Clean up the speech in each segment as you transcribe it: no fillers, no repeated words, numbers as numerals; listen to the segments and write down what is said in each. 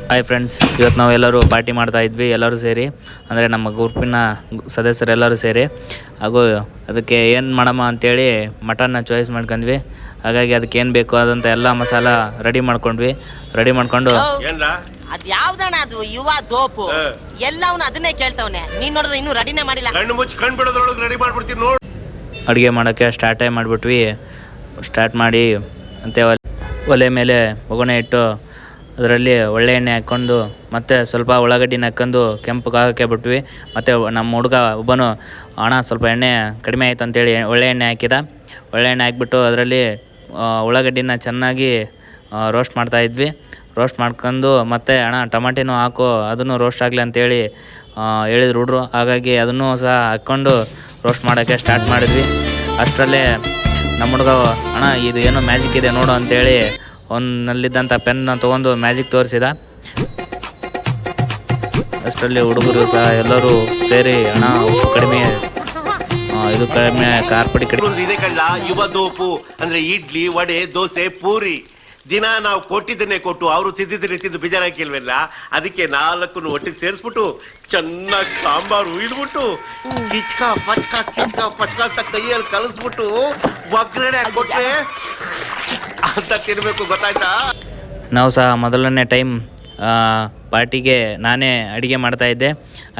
Hi friends, ಇವತ್ತು ನಾವು ಎಲ್ಲರೂ ಪಾರ್ಟಿ ಮಾಡ್ತಾ ಇದ್ವಿ. ಎಲ್ಲರೂ ಸೇರಿ, ಅಂದರೆ ನಮ್ಮ ಗ್ರೂಪಿನ ಸದಸ್ಯರೆಲ್ಲರೂ ಸೇರಿ. ಹಾಗೂ ಅದಕ್ಕೆ ಏನು ಮಾಡಮ್ಮ ಅಂತೇಳಿ ಮಟನ್ನ ಚಾಯ್ಸ್ ಮಾಡ್ಕೊಂಡ್ವಿ. ಹಾಗಾಗಿ ಅದಕ್ಕೆ ಏನು ಬೇಕು ಅದಂತ ಎಲ್ಲ ಮಸಾಲ ರೆಡಿ ಮಾಡ್ಕೊಂಡ್ವಿ. ರೆಡಿ ಮಾಡ್ಕೊಂಡು ಅದ್ ಯಾವ್ದಣ್ಣ ಅದು ಯುವ ದೋಪು ಎಲ್ಲವನ್ನ ಅದನ್ನೇ ಕೇಳ್ತವನೆ. ನೀನ್ ನೋಡಿದ್ರೆ ಇನ್ನೂ ರೆಡಿನೇ ಮಾಡಿಲ್ಲ. ಕಣ್ಣು ಮುಚ್ಚಿ ಕಣ್ ಬಿಡೋದ್ರೊಳಗೆ ರೆಡಿ ಮಾಡ್ಬಿಡ್ತೀನಿ ನೋಡು. ಅಡುಗೆ ಮಾಡೋಕ್ಕೆ ಸ್ಟಾರ್ಟೇ ಮಾಡಿಬಿಟ್ವಿ. ಸ್ಟಾರ್ಟ್ ಮಾಡಿ ಅಂತೆ ಒಲೆ ಮೇಲೆ ಒಗ್ಗರಣೆ ಇಟ್ಟು ಅದರಲ್ಲಿ ಒಳ್ಳೆ ಎಣ್ಣೆ ಹಾಕ್ಕೊಂಡು ಮತ್ತು ಸ್ವಲ್ಪ ಉಳ್ಳಾಗಡ್ಡಿನ ಹಾಕ್ಕೊಂಡು ಕೆಂಪಗಾಗಕ್ಕೆ ಬಿಟ್ವಿ. ಮತ್ತು ನಮ್ಮ ಹುಡುಗ ಒಬ್ಬನು ಅಣ್ಣ ಸ್ವಲ್ಪ ಎಣ್ಣೆ ಕಡಿಮೆ ಆಯಿತು ಅಂತೇಳಿ ಒಳ್ಳೆ ಎಣ್ಣೆ ಹಾಕಿದ. ಒಳ್ಳೆ ಎಣ್ಣೆ ಹಾಕ್ಬಿಟ್ಟು ಅದರಲ್ಲಿ ಉಳ್ಳಾಗಡ್ಡಿನ ಚೆನ್ನಾಗಿ ರೋಸ್ಟ್ ಮಾಡ್ತಾಯಿದ್ವಿ. ರೋಸ್ಟ್ ಮಾಡ್ಕೊಂಡು ಮತ್ತು ಅಣ್ಣ ಟಮಾಟಿನೂ ಹಾಕು, ಅದನ್ನು ರೋಸ್ಟ್ ಆಗಲಿ ಅಂತೇಳಿ ಹೇಳಿದ್ರು ಹುಡ್ರು. ಹಾಗಾಗಿ ಅದನ್ನು ಸಹ ಹಾಕ್ಕೊಂಡು ರೋಸ್ಟ್ ಮಾಡೋಕ್ಕೆ ಸ್ಟಾರ್ಟ್ ಮಾಡಿದ್ವಿ. ಅಷ್ಟರಲ್ಲೇ ನಮ್ಮ ಹುಡುಗ ಅಣ್ಣ ಇದು ಏನೋ ಮ್ಯಾಜಿಕ್ ಇದೆ ನೋಡು ಅಂತೇಳಿ ನಲ್ಲಿದ್ದಂಥ ಪೆನ್ನ ತೊಗೊಂಡು ಮ್ಯಾಜಿಕ್ ತೋರಿಸಿದ. ಅಷ್ಟರಲ್ಲಿ ಹುಡುಗರು ಸಹ ಎಲ್ಲರೂ ಸೇರಿ ಅಣ್ಣ ಉಪ್ಪು ಕಡಿಮೆ, ಇದು ಕಡಿಮೆ, ಖಾರ ಪುಡಿ ಕಡಿಮೆ. ಇದೆ ಕಳ್ಳ ಯುವ ದೋಪು ಅಂದ್ರೆ ಇಡ್ಲಿ, ವಡೆ, ದೋಸೆ, ಪೂರಿ. ದಿನ ನಾವು ಕೊಟ್ಟಿದ್ದನ್ನೇ ಕೊಟ್ಟು ಅವರು ತಿಂದು ಬೇಜಾರಾಕಿಲ್ವಲ್ಲ. ಅದಕ್ಕೆ 4 ಒಟ್ಟಿಗೆ ಸೇರಿಸ್ಬಿಟ್ಟು ಚೆನ್ನಾಗಿ ಸಾಂಬಾರು ಉಯ್ದ್ಬಿಟ್ಟು ಕಿಚ್ಕ ಪಚ್ಕ ಅಂತ ಕೈಯಲ್ಲಿ ಕಲಿಸ್ಬಿಟ್ಟು ಒಗ್ಗರಣೆ ಹಾಕ್ಬಿಟ್ರೆ ಅಂತ ತಿನ್ಬೇಕು, ಗೊತ್ತಾಯ್ತಾ? ನಾವು ಸಹ ಮೊದಲನೇ ಟೈಮ್ ಪಾರ್ಟಿಗೆ ನಾನೇ ಅಡಿಗೆ ಮಾಡ್ತಾ ಇದ್ದೆ.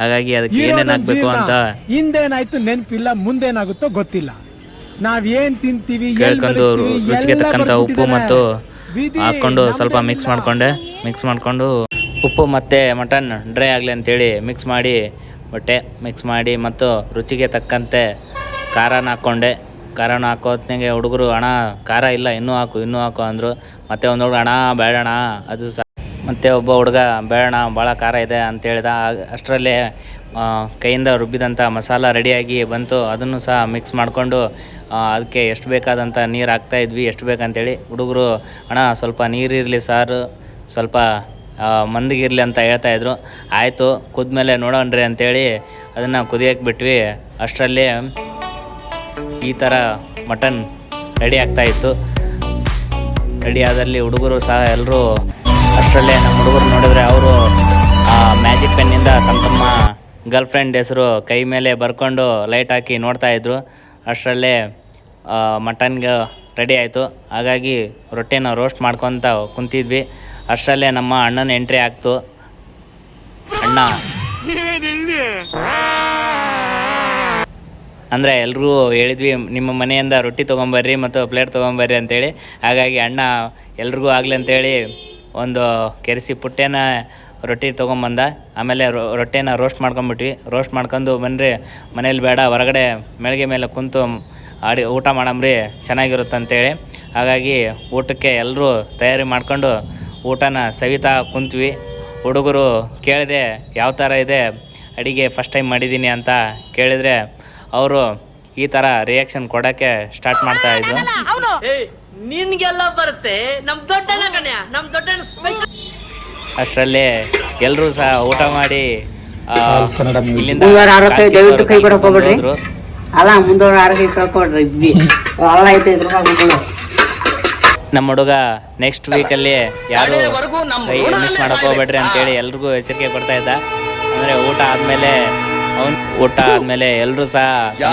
ಹಾಗಾಗಿ ಅದಕ್ಕೆ ಏನೇನು ಹಾಕ್ಬೇಕು ಅಂತ ಹಿಂದೇನಾಯ್ತು ನೆನಪಿಲ್ಲ, ಮುಂದೇನಾಗುತ್ತೋ ಗೊತ್ತಿಲ್ಲ. ನಾವೇನ್ ತಿಂತೀವಿ ಕೇಳ್ಕೊಂಡು ರುಚಿಗೆ ತಕ್ಕಂಥ ಉಪ್ಪು ಮತ್ತು ಹಾಕ್ಕೊಂಡು ಸ್ವಲ್ಪ ಮಿಕ್ಸ್ ಮಾಡಿಕೊಂಡು ಉಪ್ಪು ಮತ್ತು ಮಟನ್ ಡ್ರೈ ಆಗಲಿ ಅಂತೇಳಿ ಮಿಕ್ಸ್ ಮಾಡಿ ಮತ್ತು ರುಚಿಗೆ ತಕ್ಕಂತೆ ಖಾರನ ಹಾಕ್ಕೊಂಡೆ. ಖಾರನ ಹಾಕೋತ್ನಾಗೆ ಹುಡುಗರು ಅಣ್ಣ ಖಾರ ಇಲ್ಲ ಇನ್ನೂ ಹಾಕು ಅಂದರು. ಮತ್ತು ಒಂದು ಹುಡುಗ ಅಣ್ಣ ಬೇಡಣ ಅದು ಸಹ, ಮತ್ತು ಒಬ್ಬ ಹುಡುಗ ಬೇಡಣ ಭಾಳ ಖಾರ ಇದೆ ಅಂತ ಹೇಳ್ದ. ಅಷ್ಟರಲ್ಲೇ ಕೈಯಿಂದ ರುಬ್ಬಿದಂಥ ಮಸಾಲ ರೆಡಿಯಾಗಿ ಬಂತು. ಅದನ್ನು ಸಹ ಮಿಕ್ಸ್ ಮಾಡಿಕೊಂಡು ಅದಕ್ಕೆ ಎಷ್ಟು ಬೇಕಾದಂಥ ನೀರು ಹಾಕ್ತಾಯಿದ್ವಿ, ಎಷ್ಟು ಬೇಕಂತೇಳಿ. ಹುಡುಗರು ಅಣ್ಣ ಸ್ವಲ್ಪ ನೀರಿರಲಿ ಸಾರು, ಸ್ವಲ್ಪ ಮಂದಿಗಿರಲಿ ಅಂತ ಹೇಳ್ತಾಯಿದ್ರು. ಆಯಿತು ಕುದ್ಮೇಲೆ ನೋಡೋಣ್ರಿ ಅಂತೇಳಿ ಅದನ್ನು ಕುದಿಯೋಕ್ಕೆ ಬಿಟ್ವಿ. ಅಷ್ಟರಲ್ಲೇ ಈ ಥರ ಮಟನ್ ರೆಡಿ ಆಗ್ತಾಯಿತ್ತು. ರೆಡಿ ಆದಲ್ಲಿ ಹುಡುಗರು ಸಹ ಎಲ್ಲರೂ ಅಷ್ಟರಲ್ಲೇ ನಮ್ಮ ಹುಡುಗರು ನೋಡಿದ್ರೆ ಅವರು ಮ್ಯಾಜಿಕ್ ಪೆನ್ನಿಂದ ತಮ್ಮ ಗರ್ಲ್ ಫ್ರೆಂಡ್ ಹೆಸರು ಕೈ ಮೇಲೆ ಬರ್ಕೊಂಡು ಲೈಟ್ ಹಾಕಿ ನೋಡ್ತಾಯಿದ್ರು. ಅಷ್ಟರಲ್ಲೇ ಮಟನ್ಗೆ ರೆಡಿ ಆಯಿತು. ಹಾಗಾಗಿ ರೊಟ್ಟಿನ ರೋಸ್ಟ್ ಮಾಡ್ಕೊತ ಕುಂತಿದ್ವಿ. ಅಷ್ಟರಲ್ಲೇ ನಮ್ಮ ಅಣ್ಣನ ಎಂಟ್ರಿ ಆಗ್ತು. ಅಣ್ಣ ಅಂದರೆ ಎಲ್ಲರೂ ಹೇಳಿದ್ವಿ ನಿಮ್ಮ ಮನೆಯಿಂದ ರೊಟ್ಟಿ ತೊಗೊಂಬರ್ರಿ ಮತ್ತು ಪ್ಲೇಟ್ ತೊಗೊಂಬರ್ರಿ ಅಂತೇಳಿ. ಹಾಗಾಗಿ ಅಣ್ಣ ಎಲ್ರಿಗೂ ಆಗಲಿ ಅಂತೇಳಿ ಒಂದು ಕೆರೆಸಿ ಪುಟ್ಟೇನ ರೊಟ್ಟಿ ತೊಗೊಂಬಂದ. ಆಮೇಲೆ ರೊಟ್ಟಿನ ರೋಸ್ಟ್ ಮಾಡ್ಕೊಂಬಿಟ್ವಿ. ರೋಸ್ಟ್ ಮಾಡ್ಕೊಂಡು ಬನ್ನಿರಿ ಮನೇಲಿ ಬೇಡ ಹೊರಗಡೆ ಮೆಳಿಗೆ ಮೇಲೆ ಕುಂತು ಊಟ ಮಾಡಮ್ರಿ ಚೆನ್ನಾಗಿರುತ್ತಂತೇಳಿ. ಹಾಗಾಗಿ ಊಟಕ್ಕೆ ಎಲ್ಲರೂ ತಯಾರಿ ಮಾಡ್ಕೊಂಡು ಊಟನ ಸವಿತಾ ಕುಂತ್ವಿ. ಹುಡುಗರು ಕೇಳಿದೆ ಯಾವ ಥರ ಇದೆ ಅಡಿಗೆ, ಫಸ್ಟ್ ಟೈಮ್ ಮಾಡಿದ್ದೀನಿ ಅಂತ ಕೇಳಿದರೆ ಅವರು ಈ ಥರ ರಿಯಾಕ್ಷನ್ ಕೊಡೋಕ್ಕೆ ಸ್ಟಾರ್ಟ್ ಮಾಡ್ತಾಯಿದ್ರು. ನಿನ್ಗೆಲ್ಲ ಬರುತ್ತೆ, ನಮ್ಮ ದೊಡ್ಡಣ್ಣ ಕಣ್ಯ, ನಮ್ಮ ದೊಡ್ಡಣ್ಣ ಸ್ಪೆಷಲ್. ಅಷ್ಟರಲ್ಲೇ ಎಲ್ಲರೂ ಸಹ ಊಟ ಮಾಡಿ ಇಲ್ಲಿಂದ ನಮ್ಮ ಹುಡುಗ ನೆಕ್ಸ್ಟ್ ವೀಕಲ್ಲಿ ಯಾರು ಮಿಸ್ ಮಾಡಕ್ಕೆ ಹೋಗ್ಬೇಡ್ರಿ ಅಂತೇಳಿ ಎಲ್ರಿಗೂ ಎಚ್ಚರಿಕೆ ಕೊಡ್ತಾ ಇದ್ದ. ಅಂದರೆ ಊಟ ಆದಮೇಲೆ ಎಲ್ಲರೂ ಸಹ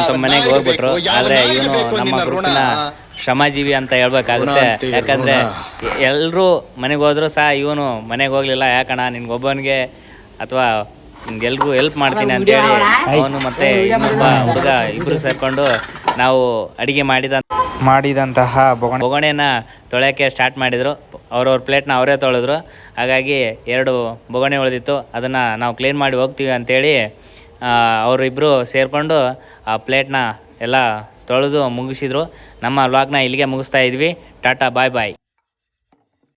ತಮ್ಮ ಮನೆಗೆ ಹೋಗ್ಬಿಟ್ರು. ಆದರೆ ಇವನು ನಮ್ಮ ಗ್ರೂಪಿನ ಶ್ರಮಜೀವಿ ಅಂತ ಹೇಳ್ಬೇಕಾಗುತ್ತೆ. ಯಾಕಂದರೆ ಎಲ್ಲರೂ ಮನೆಗೆ ಹೋದ್ರು ಸಹ ಇವನು ಮನೆಗೆ ಹೋಗಲಿಲ್ಲ. ಯಾಕಣ್ಣ ನಿನ್ಗೊಬ್ಬನಿಗೆ ಅಥವಾ ಎಲ್ರಿಗೂ ಹೆಲ್ಪ್ ಮಾಡ್ತೀನಿ ಅಂತೇಳಿ ಅವನು ಮತ್ತು ಇನ್ನೊಬ್ಬ ಹುಡುಗ ಇಬ್ಬರು ಸೇರಿಕೊಂಡು ನಾವು ಅಡುಗೆ ಮಾಡಿದಂತಹ ಬೊಗಣೆನ ತೊಳೆಯೋಕ್ಕೆ ಸ್ಟಾರ್ಟ್ ಮಾಡಿದರು. ಅವ್ರವ್ರ ಪ್ಲೇಟ್ನ ಅವರೇ ತೊಳೆದ್ರು. ಹಾಗಾಗಿ 2 ಬೊಗಣೆ ಉಳಿದಿತ್ತು, ಅದನ್ನು ನಾವು ಕ್ಲೀನ್ ಮಾಡಿ ಹೋಗ್ತೀವಿ ಅಂತೇಳಿ ಅವರಿಬ್ಬರು ಸೇರಿಕೊಂಡು ಆ ಪ್ಲೇಟ್ನ ಎಲ್ಲ ತೊಳೆದು ಮುಗಿಸಿದ್ರು. ನಮ್ಮ ವ್ಲಾಗ್ನ ಇಲ್ಲಿಗೆ ಮುಗಿಸ್ತಾ ಇದ್ವಿ. ಟಾಟಾ, ಬಾಯ್ ಬಾಯ್.